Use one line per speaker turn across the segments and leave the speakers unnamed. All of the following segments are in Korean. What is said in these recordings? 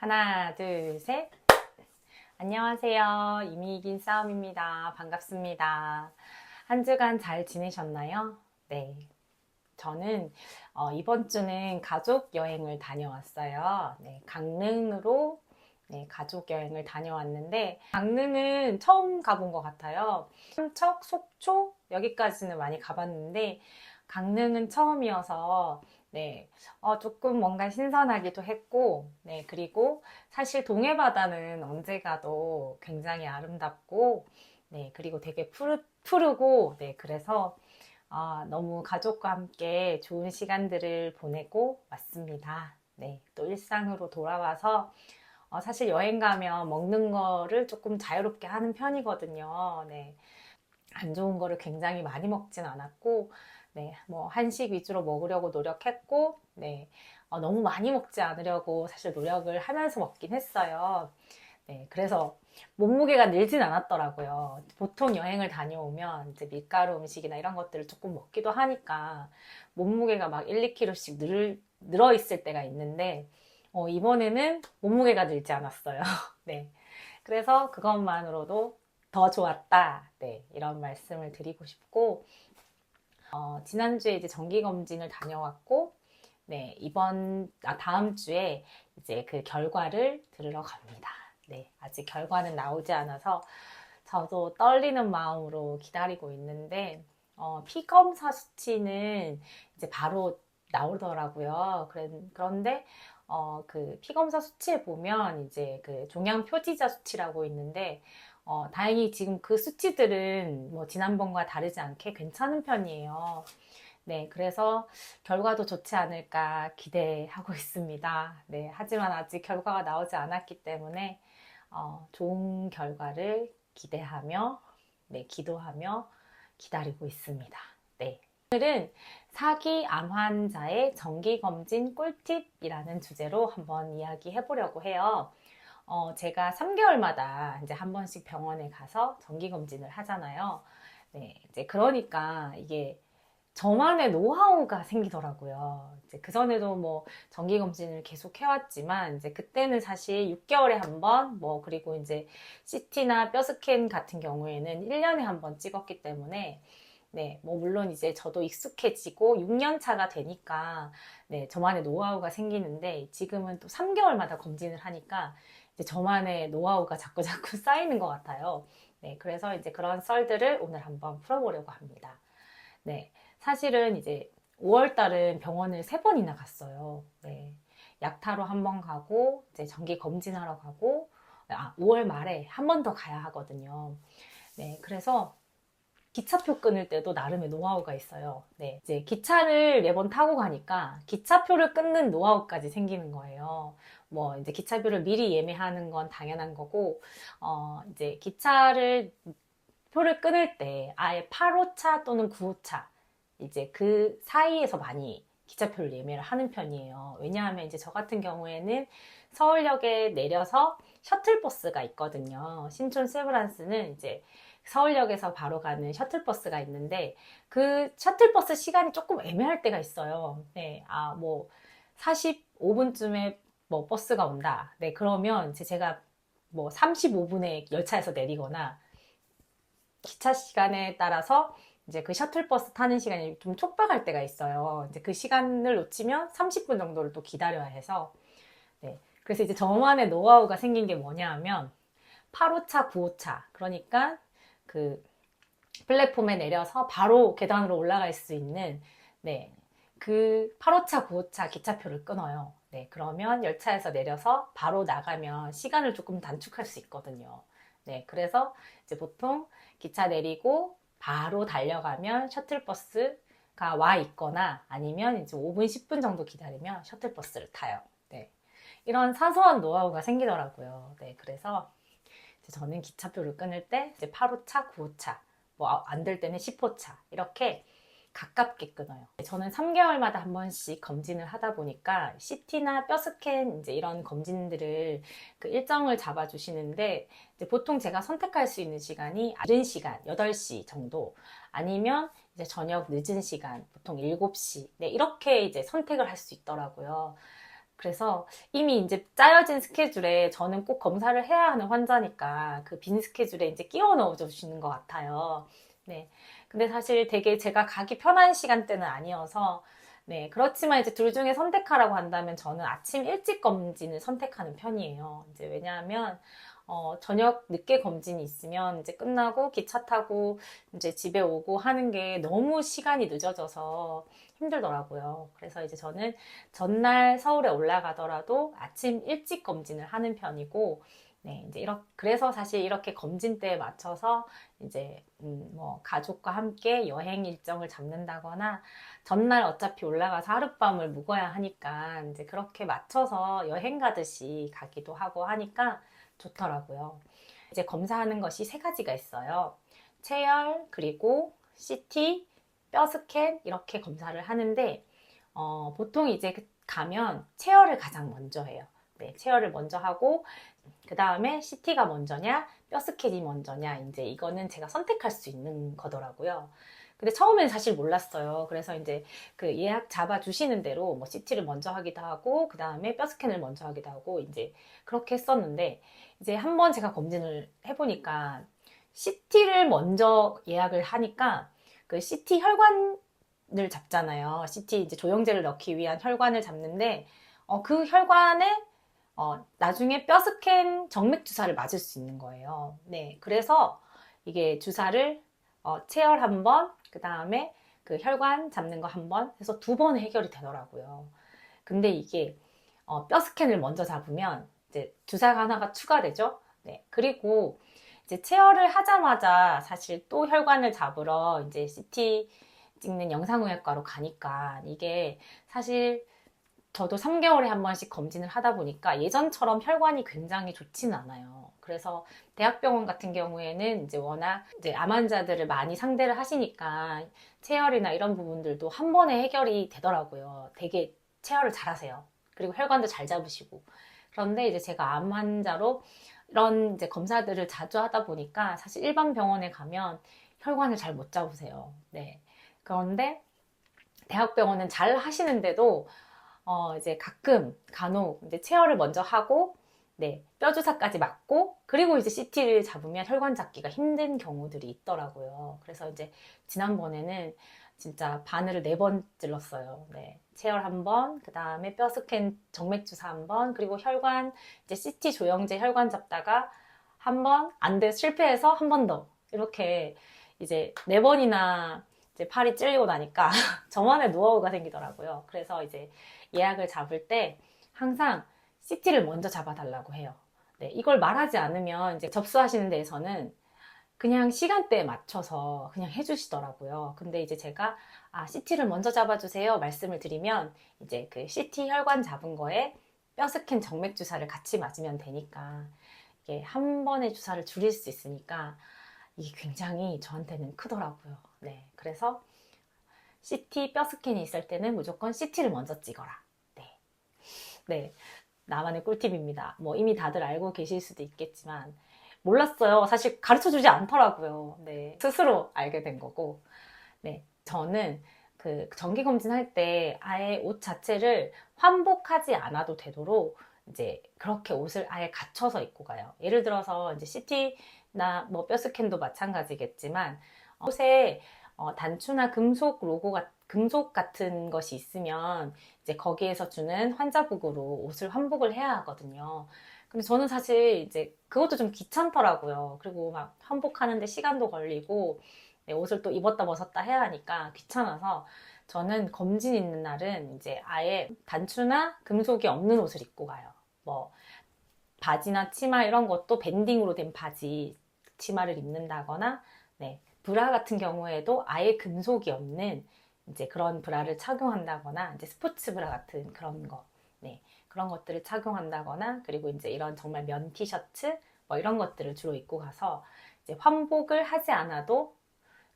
하나, 둘, 셋. 안녕하세요. 이미 이긴 싸움입니다. 반갑습니다. 한 주간 잘 지내셨나요? 네. 저는 이번 주는 가족 여행을 다녀왔어요. 네, 강릉으로 가족 여행을 다녀왔는데, 강릉은 처음 가본 것 같아요. 삼척, 속초 여기까지는 많이 가봤는데 강릉은 처음이어서 조금 뭔가 신선하기도 했고, 그리고 사실 동해바다는 언제 가도 굉장히 아름답고, 그리고 되게 푸르고, 그래서 너무 가족과 함께 좋은 시간들을 보내고 왔습니다. 또 일상으로 돌아와서 사실 여행 가면 먹는 거를 조금 자유롭게 하는 편이거든요. 안 좋은 거를 굉장히 많이 먹진 않았고, 뭐 한식 위주로 먹으려고 노력했고, 너무 많이 먹지 않으려고 사실 노력을 하면서 먹긴 했어요. 그래서 몸무게가 늘진 않았더라고요. 보통 여행을 다녀오면 이제 밀가루 음식이나 이런 것들을 조금 먹기도 하니까 몸무게가 막 1, 2kg씩 늘어 있을 때가 있는데, 이번에는 몸무게가 늘지 않았어요. 그래서 그것만으로도 더 좋았다. 이런 말씀을 드리고 싶고, 지난주에 이제 정기검진을 다녀왔고, 다음 주에 이제 그 결과를 들으러 갑니다. 아직 결과는 나오지 않아서 저도 떨리는 마음으로 기다리고 있는데, 피검사 수치는 이제 바로 나오더라고요. 그런데, 그 피검사 수치에 보면 이제 그 종양 표지자 수치라고 있는데, 다행히 지금 그 수치들은 뭐 지난번과 다르지 않게 괜찮은 편이에요. 그래서 결과도 좋지 않을까 기대하고 있습니다. 하지만 아직 결과가 나오지 않았기 때문에 좋은 결과를 기대하며, 기도하며 기다리고 있습니다. 오늘은 사기 암 환자의 정기검진 꿀팁이라는 주제로 한번 이야기해 보려고 해요. 제가 3개월마다 이제 한 번씩 병원에 가서 정기검진을 하잖아요. 이제 그러니까 이게 저만의 노하우가 생기더라고요. 이제 그전에도 뭐 정기검진을 계속 해왔지만, 이제 그때는 사실 6개월에 한 번, 그리고 이제 CT나 뼈 스캔 같은 경우에는 1년에 한 번 찍었기 때문에, 물론 이제 저도 익숙해지고 6년 차가 되니까, 저만의 노하우가 생기는데, 지금은 또 3개월마다 검진을 하니까, 이제 저만의 노하우가 자꾸 쌓이는 것 같아요. 그래서 이제 그런 썰들을 오늘 한번 풀어보려고 합니다. 사실은 이제 5월 달은 병원을 3번이나 갔어요. 약타로 한 번 가고, 이제 정기 검진하러 가고, 5월 말에 한 번 더 가야 하거든요. 그래서 기차표 끊을 때도 나름의 노하우가 있어요. 이제 기차를 4번 타고 가니까 기차표를 끊는 노하우까지 생기는 거예요. 뭐 이제 기차표를 미리 예매하는 건 당연한 거고, 이제 표를 끊을 때 아예 8호차 또는 9호차 이제 그 사이에서 많이 기차표를 예매를 하는 편이에요. 왜냐하면 이제 저 같은 경우에는 서울역에 내려서 셔틀버스가 있거든요. 신촌 세브란스는 이제 서울역에서 바로 가는 셔틀버스가 있는데, 그 셔틀버스 시간이 조금 애매할 때가 있어요. 뭐 45분쯤에 뭐 버스가 온다. 그러면 제가 뭐 35분에 열차에서 내리거나, 기차 시간에 따라서 이제 그 셔틀버스 타는 시간이 좀 촉박할 때가 있어요. 이제 그 시간을 놓치면 30분 정도를 또 기다려야 해서, 그래서 이제 저만의 노하우가 생긴 게 뭐냐 하면, 8호차, 9호차. 그러니까 그 플랫폼에 내려서 바로 계단으로 올라갈 수 있는, 그 8호차, 9호차 기차표를 끊어요. 그러면 열차에서 내려서 바로 나가면 시간을 조금 단축할 수 있거든요. 그래서 이제 보통 기차 내리고 바로 달려가면 셔틀버스가 와 있거나, 아니면 이제 5분, 10분 정도 기다리면 셔틀버스를 타요. 이런 사소한 노하우가 생기더라고요. 그래서 저는 기차표를 끊을 때 이제 8호차, 9호차, 뭐 안 될 때는 10호차 이렇게 가깝게 끊어요. 저는 3개월마다 한 번씩 검진을 하다 보니까 CT나 뼈 스캔 이제 이런 검진들을 그 일정을 잡아주시는데, 이제 보통 제가 선택할 수 있는 시간이 늦은 시간 8시 정도, 아니면 이제 저녁 늦은 시간 보통 7시, 이렇게 이제 선택을 할 수 있더라고요. 그래서 이미 이제 짜여진 스케줄에 저는 꼭 검사를 해야 하는 환자니까 그 빈 스케줄에 이제 끼워 넣어 주시는 것 같아요. 네. 근데 사실 되게 제가 가기 편한 시간대는 아니어서, 네. 그렇지만 이제 둘 중에 선택하라고 한다면 저는 아침 일찍 검진을 선택하는 편이에요. 이제 왜냐하면, 저녁 늦게 검진이 있으면 이제 끝나고 기차 타고 이제 집에 오고 하는 게 너무 시간이 늦어져서 힘들더라고요. 그래서 이제 저는 전날 서울에 올라가더라도 아침 일찍 검진을 하는 편이고, 네, 이제 그래서 사실 이렇게 검진대에 맞춰서 이제, 뭐, 가족과 함께 여행 일정을 잡는다거나, 전날 어차피 올라가서 하룻밤을 묵어야 하니까, 이제 그렇게 맞춰서 여행 가듯이 가기도 하고 하니까 좋더라고요. 이제 검사하는 것이 세 가지가 있어요. 체열, 그리고 CT, 뼈 스캔, 이렇게 검사를 하는데, 보통 이제 가면 체열을 가장 먼저 해요. 네, 체열을 먼저 하고, 그 다음에 CT가 먼저냐, 뼈 스캔이 먼저냐, 이제 이거는 제가 선택할 수 있는 거더라고요. 근데 처음엔 사실 몰랐어요. 그래서 이제 그 예약 잡아주시는 대로 뭐 CT를 먼저 하기도 하고, 그 다음에 뼈 스캔을 먼저 하기도 하고, 이제 그렇게 했었는데, 이제 한번 제가 검진을 해보니까 CT를 먼저 예약을 하니까 그 CT 혈관을 잡잖아요. CT 이제 조영제를 넣기 위한 혈관을 잡는데, 그 혈관에 나중에 뼈 스캔 정맥 주사를 맞을 수 있는 거예요. 네, 그래서 이게 주사를 체열 한 번, 그 다음에 그 혈관 잡는 거 한 번 해서 두 번 해결이 되더라고요. 근데 이게 뼈 스캔을 먼저 잡으면 이제 주사가 하나가 추가되죠. 네, 그리고 이제 체열을 하자마자 사실 또 혈관을 잡으러 이제 CT 찍는 영상의학과로 가니까 이게 사실 저도 3개월에 한 번씩 검진을 하다 보니까 예전처럼 혈관이 굉장히 좋지는 않아요. 그래서 대학병원 같은 경우에는 이제 워낙 이제 암 환자들을 많이 상대를 하시니까 체열이나 이런 부분들도 한 번에 해결이 되더라고요. 되게 체열을 잘하세요. 그리고 혈관도 잘 잡으시고. 그런데 이제 제가 암 환자로 이런 이제 검사들을 자주 하다 보니까 사실 일반 병원에 가면 혈관을 잘 못 잡으세요. 네. 그런데 대학병원은 잘 하시는데도 이제 가끔 간혹 이제 체열을 먼저 하고, 네, 뼈 주사까지 맞고, 그리고 이제 CT를 잡으면 혈관 잡기가 힘든 경우들이 있더라고요. 그래서 이제 지난번에는 진짜 바늘을 4번 찔렀어요. 네, 체열 한 번, 그 다음에 뼈 스캔 정맥 주사 한 번, 그리고 혈관 이제 CT 조영제 혈관 잡다가 한 번 안 돼 실패해서 한 번 더 이렇게 이제 4번이나 이제 팔이 찔리고 나니까 저만의 노하우가 생기더라고요. 그래서 이제 예약을 잡을 때 항상 CT를 먼저 잡아달라고 해요. 네, 이걸 말하지 않으면 이제 접수하시는 데에서는 그냥 시간대에 맞춰서 그냥 해주시더라고요. 근데 이제 제가 CT를 먼저 잡아주세요 말씀을 드리면 이제 그 CT 혈관 잡은 거에 뼈 스캔 정맥 주사를 같이 맞으면 되니까 이게 한 번의 주사를 줄일 수 있으니까 이게 굉장히 저한테는 크더라고요. 네, 그래서 CT 뼈 스캔이 있을 때는 무조건 CT를 먼저 찍어라. 네. 네. 나만의 꿀팁입니다. 뭐 이미 다들 알고 계실 수도 있겠지만 몰랐어요. 사실 가르쳐 주지 않더라고요. 네. 스스로 알게 된 거고. 네. 저는 그 정기 검진할 때 아예 옷 자체를 환복하지 않아도 되도록 이제 그렇게 옷을 아예 갖춰서 입고 가요. 예를 들어서 이제 CT나 뭐 뼈 스캔도 마찬가지겠지만 옷에 단추나 금속 금속 같은 것이 있으면 이제 거기에서 주는 환자복으로 옷을 환복을 해야 하거든요. 근데 저는 사실 이제 그것도 좀 귀찮더라고요. 그리고 막 환복하는데 시간도 걸리고 네, 옷을 또 입었다 벗었다 해야 하니까 귀찮아서 저는 검진 있는 날은 이제 아예 단추나 금속이 없는 옷을 입고 가요. 뭐 바지나 치마 이런 것도 밴딩으로 된 바지, 치마를 입는다거나, 네, 브라 같은 경우에도 아예 금속이 없는 이제 그런 브라를 착용한다거나, 이제 스포츠 브라 같은 그런 거, 네, 그런 것들을 착용한다거나, 그리고 이제 이런 정말 면 티셔츠, 뭐 이런 것들을 주로 입고 가서 이제 환복을 하지 않아도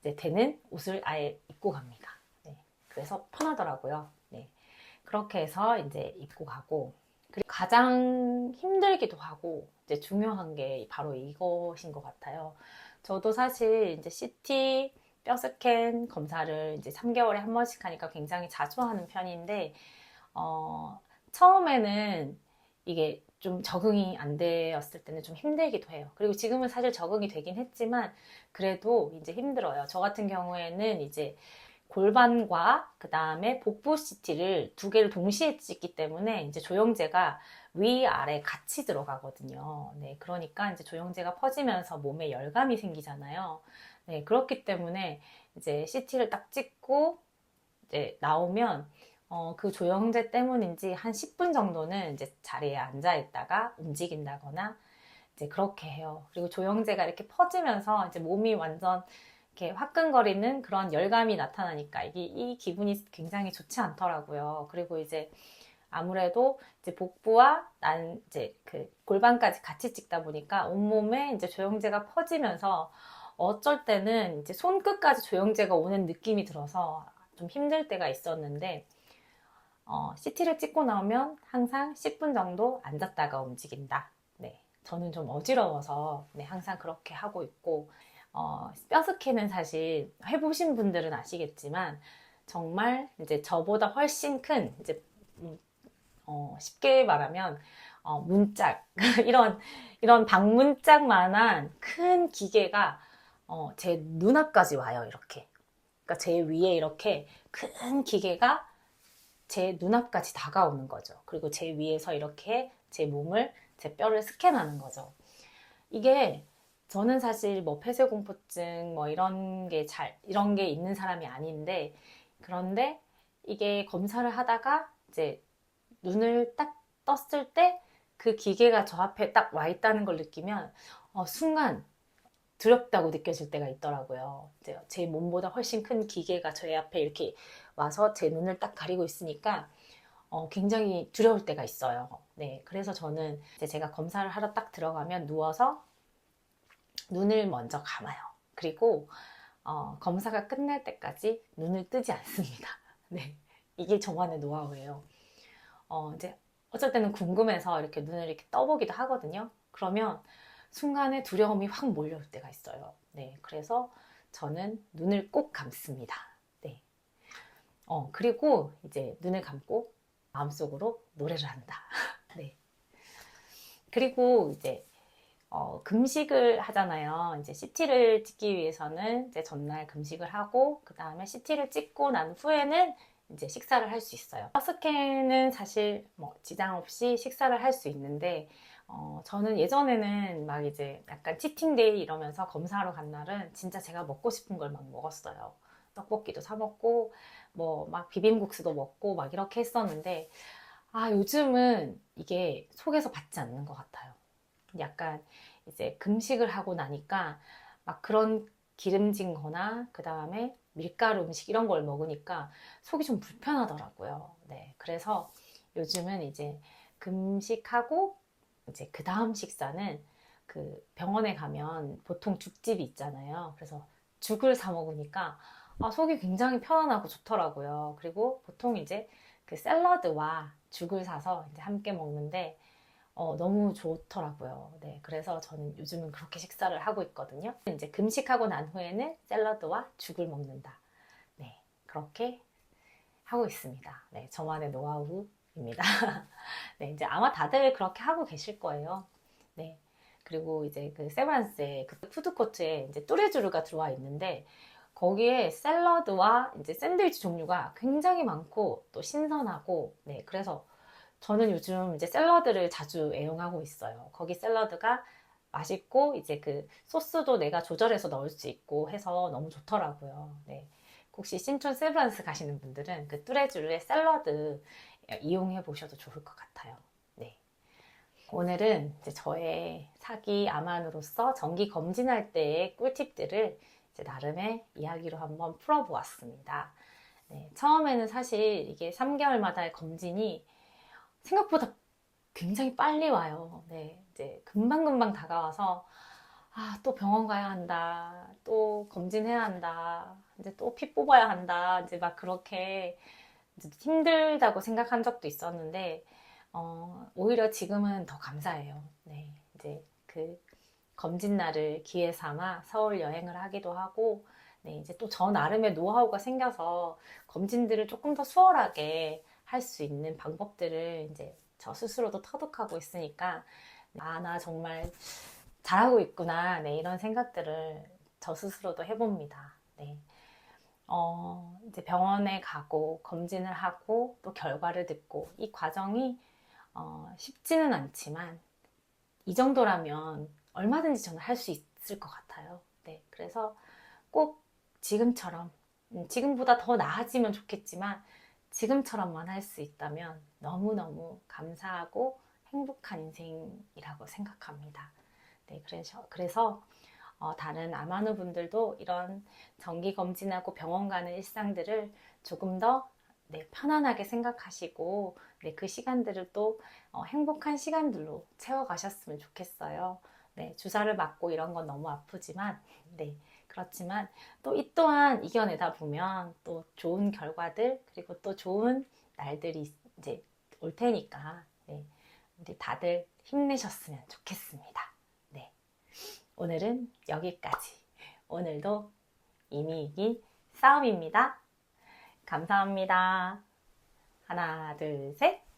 이제 되는 옷을 아예 입고 갑니다. 네, 그래서 편하더라고요. 네, 그렇게 해서 이제 입고 가고, 그리고 가장 힘들기도 하고 이제 중요한 게 바로 이것인 것 같아요. 저도 사실 이제 CT, 뼈 스캔 검사를 이제 3개월에 한 번씩 하니까 굉장히 자주 하는 편인데, 어, 처음에는 이게 좀 적응이 안 되었을 때는 좀 힘들기도 해요. 그리고 지금은 사실 적응이 되긴 했지만 그래도 이제 힘들어요. 저 같은 경우에는 이제 골반과 그 다음에 복부 CT를 두 개를 동시에 찍기 때문에 이제 조영제가 위아래 같이 들어가거든요. 네, 그러니까 이제 조영제가 퍼지면서 몸에 열감이 생기잖아요. 네, 그렇기 때문에 이제 CT를 딱 찍고 이제 나오면 그 조영제 때문인지 한 10분 정도는 이제 자리에 앉아 있다가 움직인다거나 이제 그렇게 해요. 그리고 조영제가 이렇게 퍼지면서 이제 몸이 완전 이렇게 화끈거리는 그런 열감이 나타나니까 이 기분이 굉장히 좋지 않더라고요. 그리고 이제 아무래도 이제 복부와 이제 그 골반까지 같이 찍다 보니까 온몸에 이제 조영제가 퍼지면서 어쩔 때는 이제 손끝까지 조영제가 오는 느낌이 들어서 좀 힘들 때가 있었는데, CT를 찍고 나오면 항상 10분 정도 앉았다가 움직인다. 네. 저는 좀 어지러워서 네, 항상 그렇게 하고 있고, 뼈스캔은 사실 해보신 분들은 아시겠지만, 정말 이제 저보다 훨씬 큰, 이제, 쉽게 말하면, 문짝, 이런 방문짝만한 큰 기계가, 제 눈앞까지 와요, 이렇게. 그러니까 제 위에 이렇게 큰 기계가 제 눈앞까지 다가오는 거죠. 그리고 제 위에서 이렇게 제 몸을, 제 뼈를 스캔하는 거죠. 이게 저는 사실 뭐 폐쇄공포증 뭐 이런 게 있는 사람이 아닌데, 그런데 이게 검사를 하다가 이제 눈을 딱 떴을 때 그 기계가 저 앞에 딱 와 있다는 걸 느끼면 순간 두렵다고 느껴질 때가 있더라고요. 이제 제 몸보다 훨씬 큰 기계가 저희 앞에 이렇게 와서 제 눈을 딱 가리고 있으니까 굉장히 두려울 때가 있어요. 네, 그래서 저는 이제 제가 검사를 하러 딱 들어가면 누워서 눈을 먼저 감아요. 그리고 검사가 끝날 때까지 눈을 뜨지 않습니다. 네, 이게 저만의 노하우예요. 이제 어쩔 때는 궁금해서 이렇게 눈을 이렇게 떠보기도 하거든요. 그러면 순간에 두려움이 확 몰려올 때가 있어요. 네, 그래서 저는 눈을 꼭 감습니다. 네. 그리고 이제 눈을 감고 마음속으로 노래를 한다. 네. 그리고 이제 금식을 하잖아요. 이제 CT를 찍기 위해서는 이제 전날 금식을 하고 그 다음에 CT를 찍고 난 후에는 이제 식사를 할 수 있어요. 스캔은 사실 뭐 지장 없이 식사를 할 수 있는데 저는 예전에는 막 이제 약간 치팅데이 이러면서 검사하러 간 날은 진짜 제가 먹고 싶은 걸 막 먹었어요. 떡볶이도 사 먹고 뭐 막 비빔국수도 먹고 막 이렇게 했었는데 요즘은 이게 속에서 받지 않는 것 같아요. 약간 이제 금식을 하고 나니까 막 그런 기름진 거나 그 다음에 밀가루 음식 이런 걸 먹으니까 속이 좀 불편하더라고요. 네. 그래서 요즘은 이제 금식하고 이제 그 다음 식사는 그 병원에 가면 보통 죽집이 있잖아요. 그래서 죽을 사 먹으니까 속이 굉장히 편안하고 좋더라고요. 그리고 보통 이제 그 샐러드와 죽을 사서 이제 함께 먹는데 너무 좋더라고요. 네, 그래서 저는 요즘은 그렇게 식사를 하고 있거든요. 이제 금식하고 난 후에는 샐러드와 죽을 먹는다. 네, 그렇게 하고 있습니다. 네, 저만의 노하우입니다. 네, 이제 아마 다들 그렇게 하고 계실 거예요. 네, 그리고 이제 그 세브란스에 그 푸드코트에 이제 뚜레쥬르가 들어와 있는데 거기에 샐러드와 이제 샌드위치 종류가 굉장히 많고 또 신선하고 네, 그래서 저는 요즘 이제 샐러드를 자주 애용하고 있어요. 거기 샐러드가 맛있고 이제 그 소스도 내가 조절해서 넣을 수 있고 해서 너무 좋더라고요. 네. 혹시 신촌 세브란스 가시는 분들은 그 뚜레쥬르의 샐러드 이용해 보셔도 좋을 것 같아요. 네. 오늘은 이제 저의 사기 암환으로서 정기 검진할 때의 꿀팁들을 이제 나름의 이야기로 한번 풀어보았습니다. 네. 처음에는 사실 이게 3개월마다의 검진이 생각보다 굉장히 빨리 와요. 네, 이제 금방금방 다가와서 또 병원 가야 한다. 또 검진해야 한다. 이제 또 피 뽑아야 한다. 이제 막 그렇게 이제 힘들다고 생각한 적도 있었는데 오히려 지금은 더 감사해요. 네, 이제 그 검진 날을 기회 삼아 서울 여행을 하기도 하고 네, 이제 또 저 나름의 노하우가 생겨서 검진들을 조금 더 수월하게 할 할 수 있는 방법들을 이제 저 스스로도 터득하고 있으니까, 아, 나 정말 잘하고 있구나. 네, 이런 생각들을 저 스스로도 해봅니다. 네. 이제 병원에 가고 검진을 하고 또 결과를 듣고 이 과정이 쉽지는 않지만 이 정도라면 얼마든지 저는 할 수 있을 것 같아요. 네, 그래서 꼭 지금처럼, 지금보다 더 나아지면 좋겠지만 지금처럼만 할 수 있다면 너무너무 감사하고 행복한 인생이라고 생각합니다. 네, 그래서 다른 아마누 분들도 이런 정기 검진하고 병원 가는 일상들을 조금 더 네, 편안하게 생각하시고 네, 그 시간들을 또 행복한 시간들로 채워가셨으면 좋겠어요. 네, 주사를 맞고 이런 건 너무 아프지만 네, 그렇지만 또 이 또한 이겨내다 보면 또 좋은 결과들 그리고 또 좋은 날들이 이제 올 테니까 네, 우리 다들 힘내셨으면 좋겠습니다. 네, 오늘은 여기까지. 오늘도 이미 이긴 싸움입니다. 감사합니다. 하나, 둘, 셋.